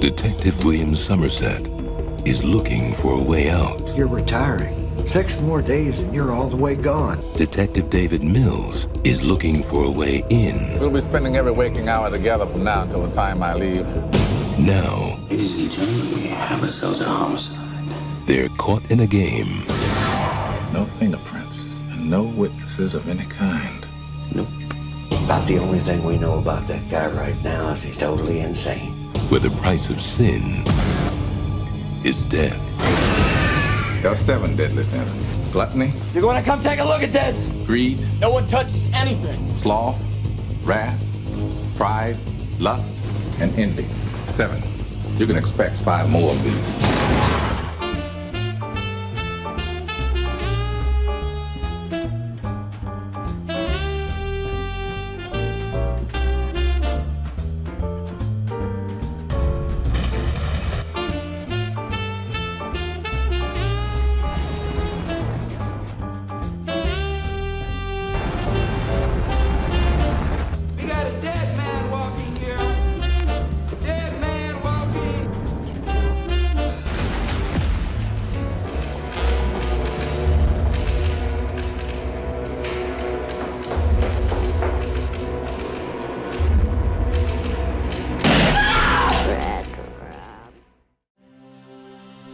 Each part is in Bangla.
Detective William Somerset is looking for a way out. You're retiring. 6 more days and you're all the way gone. Detective David Mills is looking for a way in. We'll be spending every waking hour together from now until the time I leave. Now, Ladies and gentlemen, we have ourselves a homicide. they're caught in a game. No fingerprints and no witnesses of any kind. Nope. About the only thing we know about that guy right now is he's totally insane. Where the price of sin is death. There are 7 deadly sins. Gluttony, You're going to come take a look at this. greed, No one touches anything. sloth, wrath, pride, lust, and envy. 7. You can expect 5 more of these. We got a dead man walking here. Dead man walking.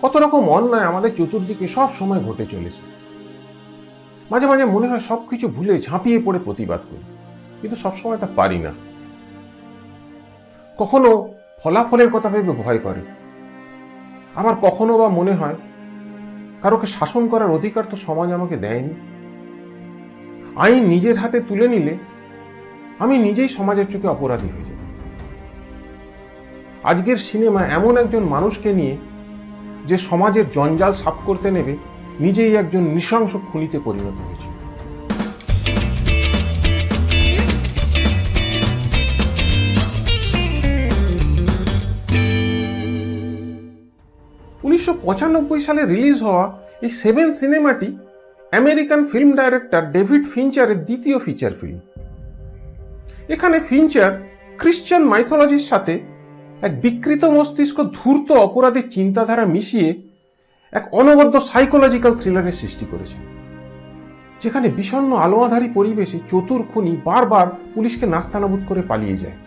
কত রকম অন্যায় আমাদের চতুর্দিকে সব সময় ঘটে চলেছে। মাঝে মাঝে মনে হয় সবকিছু ভুলে ঝাঁপিয়ে পড়ে প্রতিবাদ করি, কিন্তু সবসময় তা পারি না। কখনো ফলাফলের কথা ভেবে ভয় করে, আবার কখনো বা মনে হয় কারোকে শাসন করার অধিকার তো সমাজ আমাকে দেয়নি। আইন নিজের হাতে তুলে নিলে আমি নিজেই সমাজের চোখে অপরাধী হয়ে যাব। আজকের সিনেমা এমন একজন মানুষকে নিয়ে যে সমাজের জঞ্জাল সাফ করতে নেবে নিজেই একজন নৃশংস খুনিতে পরিণত হয়েছে। 1995 সালে রিলিজ হওয়া এই 7 সিনেমাটি আমেরিকান ফিল্ম ডাইরেক্টর ডেভিড ফিঞ্চারের দ্বিতীয় ফিচার ফিল্ম। এখানে ফিঞ্চার খ্রিশ্চান মাইথোলজির সাথে এক বিকৃত মস্তিষ্ক ধূর্ত অপরাধের চিন্তাধারা মিশিয়ে এক অনবদ্য সাইকোলজিক্যাল থ্রিলারের সৃষ্টি করেছে, যেখানে বিষণ্ণ আলোয়াধারী পরিবেশে চতুর খুনি বারবার পুলিশকে নাস্তানাবুদ করে পালিয়ে যায়।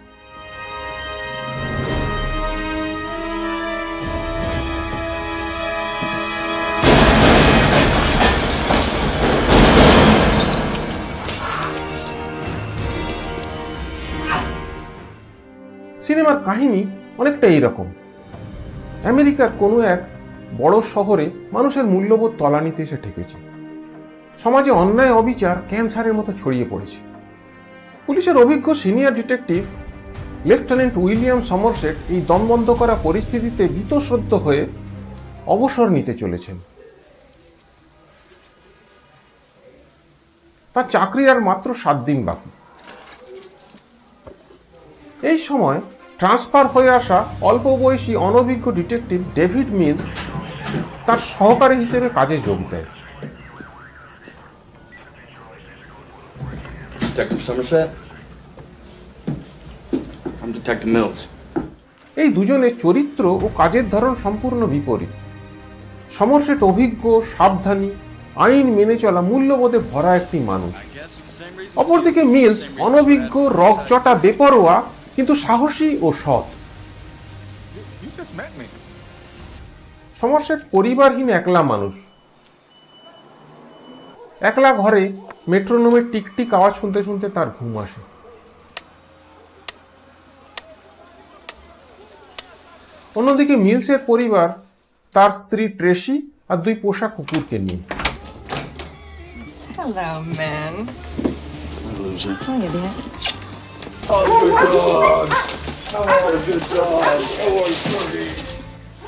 সিনেমার কাহিনী অনেকটা এইরকম। আমেরিকার কোনো এক বড় শহরে মানুষের মূল্যবোধ তলানিতে এসে ঠেকেছে। সমাজে অন্যায় অবিচার ক্যান্সারের মতো ছড়িয়ে পড়েছে। পুলিশের অভিজ্ঞ সিনিয়র ডিটেকটিভ লেফটেন্যান্ট উইলিয়াম সমরসেট এই দমবন্ধ করা পরিস্থিতিতে বীতশ্রদ্ধ হয়ে অবসর নিতে চলেছেন। তার চাকরির আর মাত্র 7 দিন বাকি। এই সময় ট্রান্সফার হয়ে আসা অল্প বয়সী অনভিজ্ঞ ডিটেকটিভ ডেভিড মিলস তার সহকারী হিসেবে কাজে যোগ দেয়। Detective Somerset? I'm Detective Mills. এই দুজনের চরিত্র ও কাজের ধরন সম্পূর্ণ বিপরীত। সমরসেট অভিজ্ঞ, সাবধানী, আইন মেনে চলা, মূল্যবোধে ভরা একটি মানুষ। অপরদিকে মিলস অনভিজ্ঞ, রগচটা, বেপরোয়া, কিন্তু সাহসী ও সৎ। সমরসেট পরিবারহীন একলা মানুষ। একলা ঘরে মেট্রোনোমের টিকটিক আওয়াজ শুনতে শুনতে তার ঘুম আসে। অন্যদিকে মিলসের পরিবার তার স্ত্রী ট্রেসি আর 2 পোষা কুকুরকে নিয়ে। Hello, man. Loser. How are you, dear?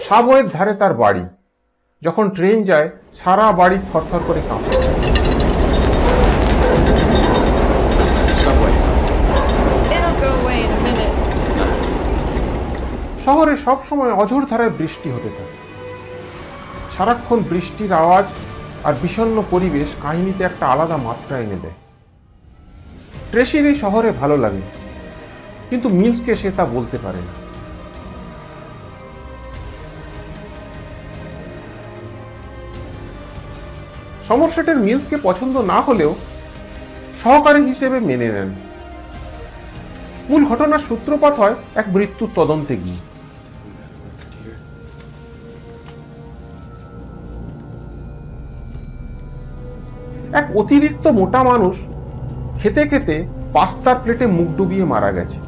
সাবওয়ের ধারে তার বাড়ি। যখন ট্রেন যায় সারা বাড়ি থরথর করে কাঁপে। Subway. It'll go away in a minute. শহরে সব সময় অঝোর ধারায় বৃষ্টি হতে থাকে। সারাক্ষণ বৃষ্টির আওয়াজ আর বিষণ্ণ পরিবেশ কাহিনীতে একটা আলাদা মাত্রা এনে দেয়। ট্রেসির এই শহরে ভালো লাগে, কিন্তু মিলসকে সে তা বলতে পারে না। সমরসেটের মিলসকে পছন্দ না হলেও সহকারী হিসেবে মেনে নেন। মূল ঘটনার সূত্রপাত হয় এক মৃত্যুর তদন্তে গিয়ে। এক অতিরিক্ত মোটা মানুষ খেতে খেতে পাস্তার প্লেটে মুখ ডুবিয়ে মারা গেছে।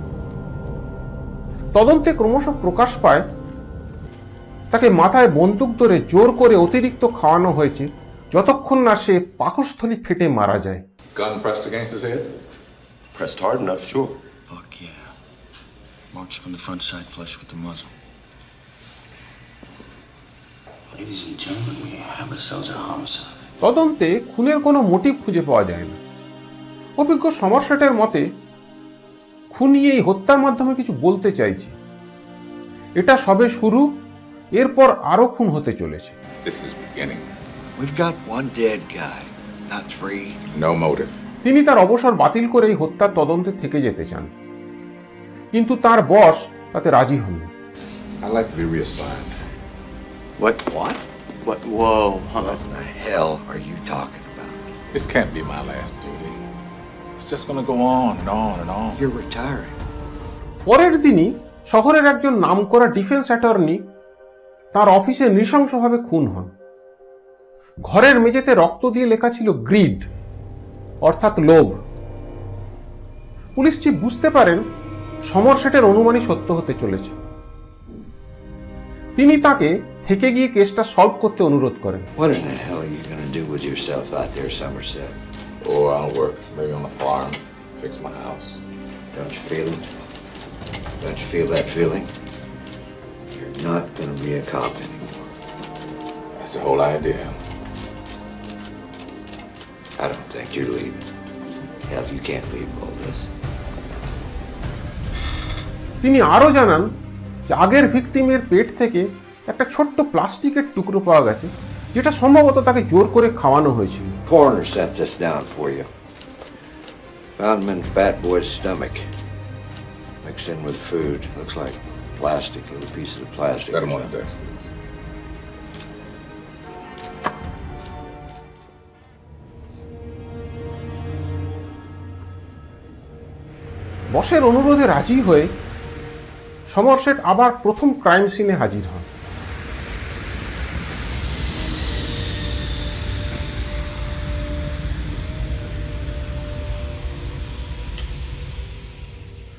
তদন্তে ক্রমশ প্রকাশ পায় তাকে মাথায় বন্দুক ধরে জোর করে অতিরিক্ত খাওয়ানো হয়েছে যতক্ষণ না সে পাকস্থলী ফেটে মারা যায়। Gun pressed against his head? Pressed hard enough, sure. Fuck yeah. Marks from the front side flush with the muzzle. Ladies and gentlemen, we have ourselves a homicide. তদন্তে খুনের কোনো মোটিভ খুঁজে পাওয়া যায় না। অভিজ্ঞ সমরসেটের মতে খুনি এই হত্যার মাধ্যমে কিছু বলতে চাইছে। এটা সবে শুরু, এরপর আরো খুন হতে চলেছে। This is beginning. We've got one dead guy, not three. No motive. তিনি তার অবসর বাতিল করে এই হত্যার তদন্তে থেকে যেতে চান, কিন্তু তার বস তাতে রাজি হন। I'd like to be reassigned. What? What? Whoa, What huh? in the hell are you talking about? This can't be my last duty. It's just gonna go on and on and on. You're retiring. পরের দিনই শহরের একজন নামকরা ডিফেন্স অ্যাটর্নি তার অফিসে নৃশংসভাবে খুন হন। ঘরের মেঝেতে রক্ত দিয়ে লেখা ছিল গ্রিড, অর্থাৎ লোভ। পুলিশ চিফ বুঝতে পারেন সমরসেটের অনুমানই সত্য হতে চলেছে। তিনি তাকে থেকে গিয়ে কেসটা সলভ করতে অনুরোধ করেন। What in the hell are you gonna do with yourself out there, Somerset? Oh, I'll work. Maybe on the farm. Fix my house. Don't you feel it? Don't you feel that feeling? You're not gonna be a cop anymore. That's the whole idea. I don't think you're leaving. Hell, you can't leave all this. তিনি আরো জানান যে আগের ভিকটিমের পেট থেকে একটা ছোট্ট প্লাস্টিকের টুকরো পাওয়া গেছে, যেটা সম্ভবত তাকে জোর করে খাওয়ানো হয়েছিল। Coroner sent this down for you. Found him in Fat Boy's stomach. Mixed in with food. Looks like plastic, little pieces of plastic. Set him on the desk. বসের অনুরোধে রাজি হয়ে সমরসেট আবার প্রথম ক্রাইম সিনে হাজির হন।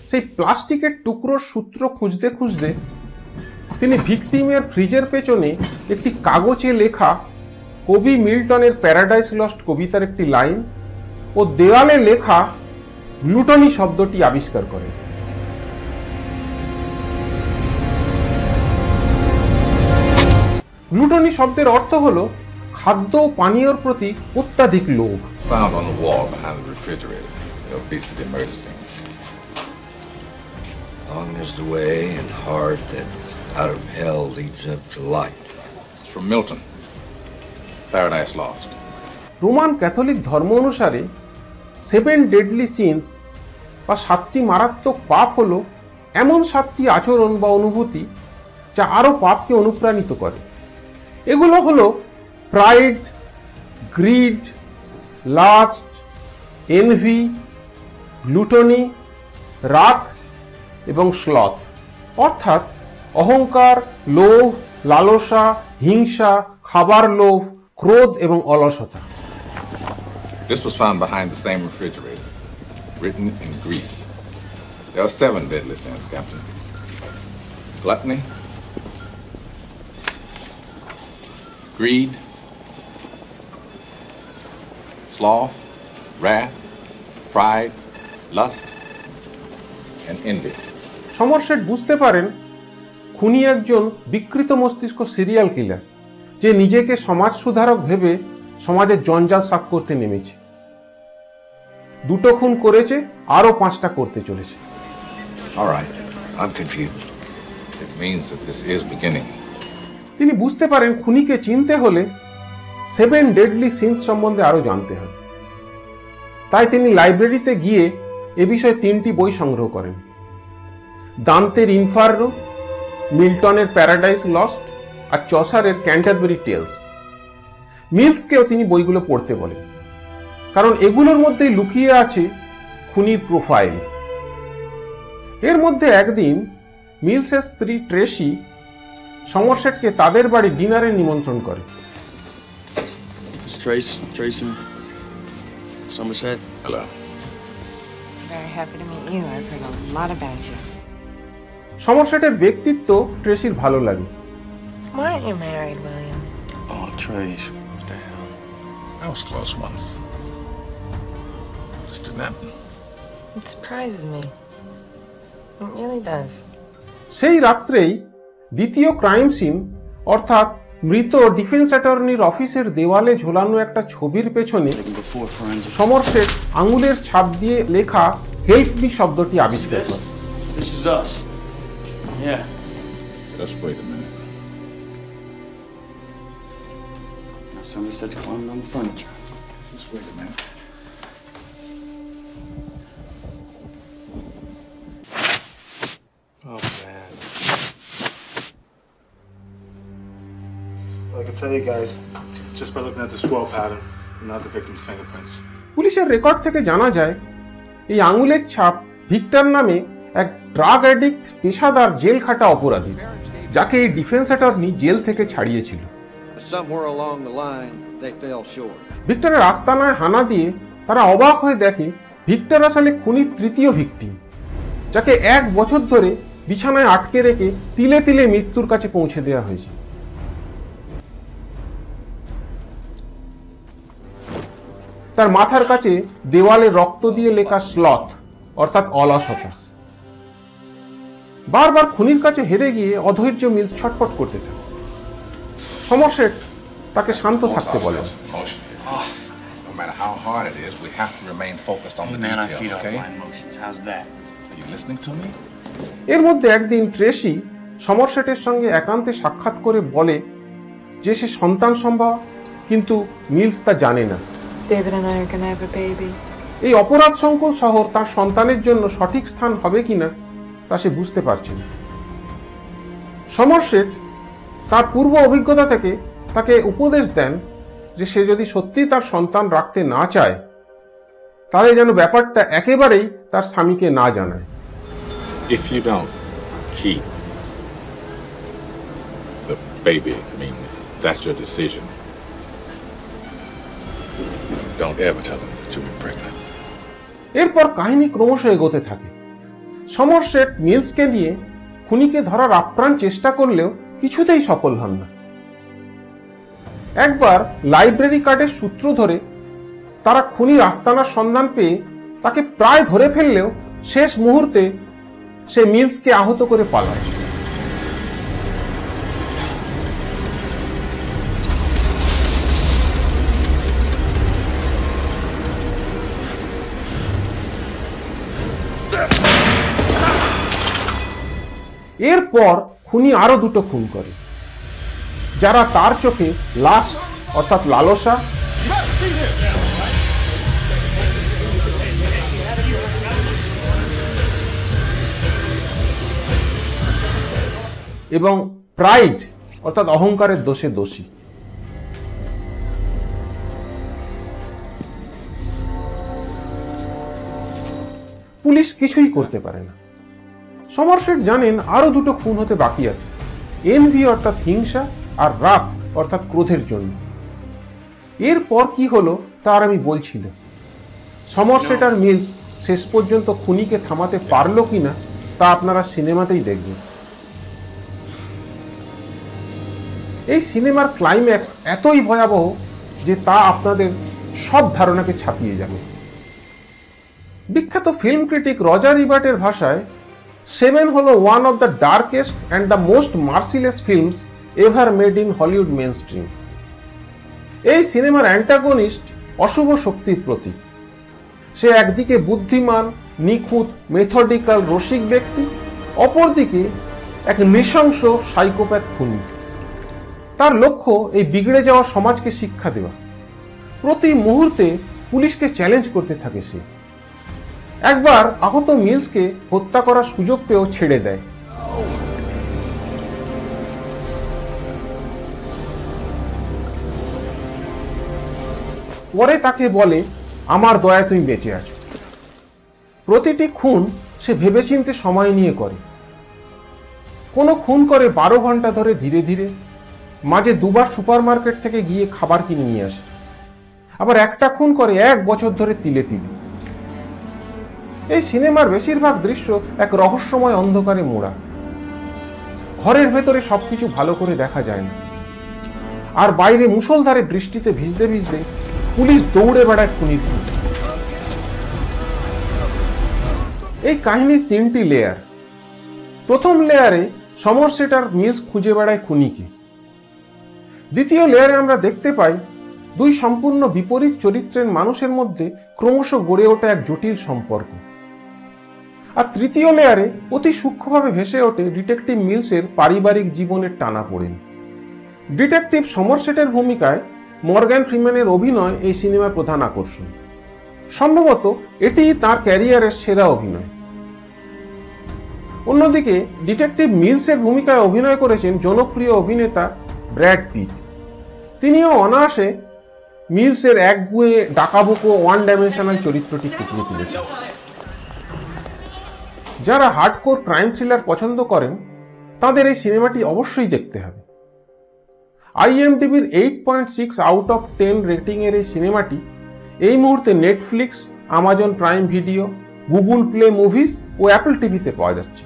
সেই প্লাস্টিকের টুকরোর সূত্র খুঁজতে খুঁজতে তিনি ভিকটিমের ফ্রিজের পেছনে একটি কাগজে লেখা কবি মিল্টনের প্যারাডাইস লস্ট কবিতার একটি লাইন ও দেওয়ালে লেখা গ্লুটনি শব্দটি আবিষ্কার করেন। গ্লুটনি শব্দের অর্থ হলো খাদ্য ও পানীয়র প্রতি অত্যাধিক লোভ। Found on the wall behind the refrigerator. The obesity murder scene. Long is the way and hard that out of hell leads up to light. It's from Milton. Paradise Lost. Roman Catholic ধর্ম অনুসারে 7 ডেডলি সিনস বা 7টি মারাত্মক পাপ হলো এমন 7টি আচরণ বা অনুভূতি যা আরো পাপকে অনুপ্রাণিত করে। এগুলো হলো প্রাইড, গ্রিড, লাস্ট, এনভি, গ্লুটনি, রাগ এবং স্লথ, অর্থাৎ অহংকার, লোভ, লালসা, হিংসা, খাবার লোভ, ক্রোধ এবং অলসতা। This was found behind the same refrigerator, written in Greece. There are 7 deadly sins, Captain. Gluttony, greed, sloth, wrath, pride, lust, and envy. সমরসেট বুঝতে পারেন খুনি একজন বিকৃত মস্তিষ্ক সিরিয়াল কিলার, যে নিজেকে সমাজ সুধারক ভেবে সমাজের জঞ্জাল সাফ করতে নেমেছে। 2টো খুন করেছে, আরো 5টা করতে চলেছে। All right, I'm confused. It means that this is beginning. তিনি বুঝতে পারেন খুনিকে চিনতে হলে 7 ডেডলি সিনস সম্বন্ধে আরো জানতে হবে। তাই তিনি লাইব্রেরিতে গিয়ে এ বিষয়ে 3টি বই সংগ্রহ করেন: দান্তের ইনফার্নো, মিল্টনের প্যারাডাইস লস্ট আর চসারের ক্যান্টারবেরি টেলস। মিলসকেও তিনি বইগুলো পড়তে বলেন, কারণ এগুলোর মধ্যেই লুকিয়ে আছে খুনির প্রোফাইল। এর মধ্যে একদিন মিলসের স্ত্রী ট্রেসি সমরসেটকে তাদের বাড়ি ডিনারে নিমন্ত্রণ করে। It's Tracy, Somerset. Hello. Very happy to meet you. I've heard a lot about you. সমরসেটের ব্যক্তিত্ব ট্রেসির ভালো লাগে। Why aren't you married, William? Oh, Trace, what the hell? I was close once. Just didn't happen. It surprises me. It really does. সেই রাত্রেই দ্বিতীয় ক্রাইম সিন অর্থাৎ মৃত ডিফেন্স অ্যাটর্নির অফিসের দেওয়ালে ঝোলানো একটা ছবির পেছনে Taken before forensic. সমরসেট আঙুলের ছাপ দিয়ে লেখা হেল্প মি শব্দটি আবিষ্কার করে। This is us. Yeah. Just wait a minute. Now Somerset's climbing on the furniture. Just wait a minute. Oh, man. Well, I can tell you guys, just by looking at the scroll pattern, not the victim's fingerprints. পুলিশের রেকর্ড থেকে জানা যায় এই আঙুলের ছাপ ভিক্টর নামে এক ড্রাগ অ্যাডিক্ট পেশাদার জেল খাটা অপরাধী, যাকে এই ডিফেন্স অ্যাটর্নি জেল থেকে ছাড়িয়েছিল। But somewhere along the line, they fell short. ভিক্টরের আস্তানায় হানা দিয়ে তারা অবাক হয়ে দেখে ভিক্টর আসলে খুনির তৃতীয় ভিকটিম, যাকে 1 বছর ধরে বিছানায় আটকে রেখে তিলে তিলে মৃত্যুর কাছে পৌঁছে দেওয়া হয়েছে। তার মাথার কাছে দেওয়ালে রক্ত দিয়ে লেখা স্লথ অর্থাৎ অলসতা। বারবার খুনির কাছে হেরে গিয়ে অধৈর্য মিলস ছটফট করতে থাকে। সমরসেট তাকে শান্ত থাকতে বলেন। Emotion. No matter how hard it is, we have to remain focused on the Man, I feed details, off okay? my emotions. How's that? Are you listening to me? এর মধ্যে একদিন ট্রেসি সমরসেটের সঙ্গে একান্তে সাক্ষাৎ করে বলে যে সে সন্তান সম্ভবা, কিন্তু মিলস তা জানে না। David and I are gonna have a baby. এই অপরাধ সংকুল শহর তার সন্তানের জন্য সঠিক স্থান হবে কিনা তা সে বুঝতে পারছে না। সমরসেট তার পূর্ব অভিজ্ঞতা থেকে তাকে উপদেশ দেন যে সে যদি সত্যি তার সন্তান রাখতে না চায় তাহলে যেন ব্যাপারটা একেবারেই তার স্বামীকে না জানায়। If you don't keep the baby, I mean, that's your decision. Don't ever tell him that you've been pregnant. এরপর কাহিনী ক্রমশ এগোতে থাকে। সমরসেট মিলসকে নিয়ে খুনিকে ধরার আপ্রাণ চেষ্টা করলেও কিছুতেই সফল হন না। একবার লাইব্রেরি কার্ডের সূত্র ধরে তারা খুনির আস্তানার সন্ধান পেয়ে তাকে প্রায় ধরে ফেললেও শেষ মুহূর্তে সে মিলসকে আহত করে পালায়। এরপর খুনি আরো 2টো খুন করে, যারা তার চোখে লাস্ট অর্থাৎ লালসা এবং প্রাইড অর্থাৎ অহংকারের দোষে দোষী। পুলিশ কিছুই করতে পারে না। সমরসেট জানেন আরো 2টো খুন হতে বাকি আছে, এনভি অর্থাৎ হিংসা আর রাত অর্থাৎ ক্রোধের জন্য। এরপর কি হলো তার আমি বলছি না। সমরসেট আর মিলস শেষ পর্যন্ত খুনিকে থামাতে পারলো কিনা তা আপনারা সিনেমাতেই দেখবেন। এই সিনেমার ক্লাইম্যাক্স এতই ভয়াবহ যে তা আপনাদের সব ধারণাকে ছাপিয়ে যাবে। বিখ্যাত ফিল্ম ক্রিটিক রজার ইবার্টের ভাষায় 7 হলো one of the darkest and the most merciless films ever made in Hollywood mainstream. এই সিনেমার অ্যান্টাগনিস্ট অশুভ শক্তির প্রতীক। সে একদিকে বুদ্ধিমান, নিখুঁত, মেথডিক্যাল রসিক ব্যক্তি, অপরদিকে এক নৃশংস সাইকোপ্যাথ খুনি। তার লক্ষ্য এই বিগড়ে যাওয়া সমাজকে শিক্ষা দেওয়া। প্রতি মুহূর্তে পুলিশকে চ্যালেঞ্জ করতে থাকে সে। একবার আহত মিলসকে হত্যা করার সুযোগ পেয়েও ছেড়ে দেয়। পরে তাকে বলে, আমার দয়া তুমি বেঁচে আছো। প্রতিটি খুন সে ভেবেচিন্তে সময় নিয়ে করে। কোনো খুন করে 12 ঘন্টা ধরে ধীরে ধীরে, মাঝে দুবার সুপারমার্কেট থেকে গিয়ে খাবার কিনে নিয়ে আসে। আবার একটা খুন করে 1 বছর ধরে তিলে তিলে। এই সিনেমার বেশিরভাগ দৃশ্য এক রহস্যময় অন্ধকারে মোড়া। ঘরের ভেতরে সবকিছু ভালো করে দেখা যায় না, আর বাইরে মুষলধারে বৃষ্টিতে ভিজতে ভিজতে পুলিশ দৌড়ে বেড়ায় খুনির খোঁজে। এই কাহিনীর 3টি লেয়ার। প্রথম লেয়ারে সমরসেট আর মিলস খুঁজে বেড়ায় খুনিকে। দ্বিতীয় লেয়ারে আমরা দেখতে পাই 2 সম্পূর্ণ বিপরীত চরিত্রের মানুষের মধ্যে ক্রমশ গড়ে ওঠা এক জটিল সম্পর্ক। আর তৃতীয় লেয়ারে অতি সূক্ষ্মভাবে ভেসে ওঠে ডিটেকটিভ মিলসের পারিবারিক জীবনের টানাপোড়েন। ডিটেকটিভ সমরসেটের ভূমিকায় মর্গ্যান ফ্রিম্যানের অভিনয় এই সিনেমার প্রধান আকর্ষণ। সম্ভবত এটিই তার ক্যারিয়ারের সেরা অভিনয়। অন্যদিকে ডিটেকটিভ মিলসের ভূমিকায় অভিনয় করেছেন জনপ্রিয় অভিনেতা ব্র্যাড পিট। তিনিও অনায়াসে মিলসের একগুঁয়ে ডাকাবুকো ওয়ান ডাইমেনশনাল চরিত্রটি ফুটিয়ে তুলেছেন। যারা হার্ডকোর ক্রাইম থ্রিলার পছন্দ করেন তাদের এই সিনেমাটি অবশ্যই দেখতে হবে। IMDb'র 8.6 আউট অফ 10 রেটিং এর এই সিনেমাটি এই মুহূর্তে Netflix, Amazon Prime Video, Google Play Movies ও অ্যাপল টিভিতে পাওয়া যাচ্ছে।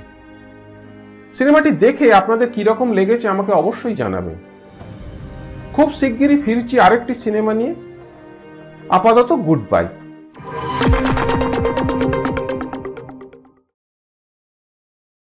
সিনেমাটি দেখে আপনাদের কিরকম লেগেছে আমাকে অবশ্যই জানাবেন। খুব শিগগিরই ফিরছি আরেকটি সিনেমা নিয়ে। আপাতত গুড বাই।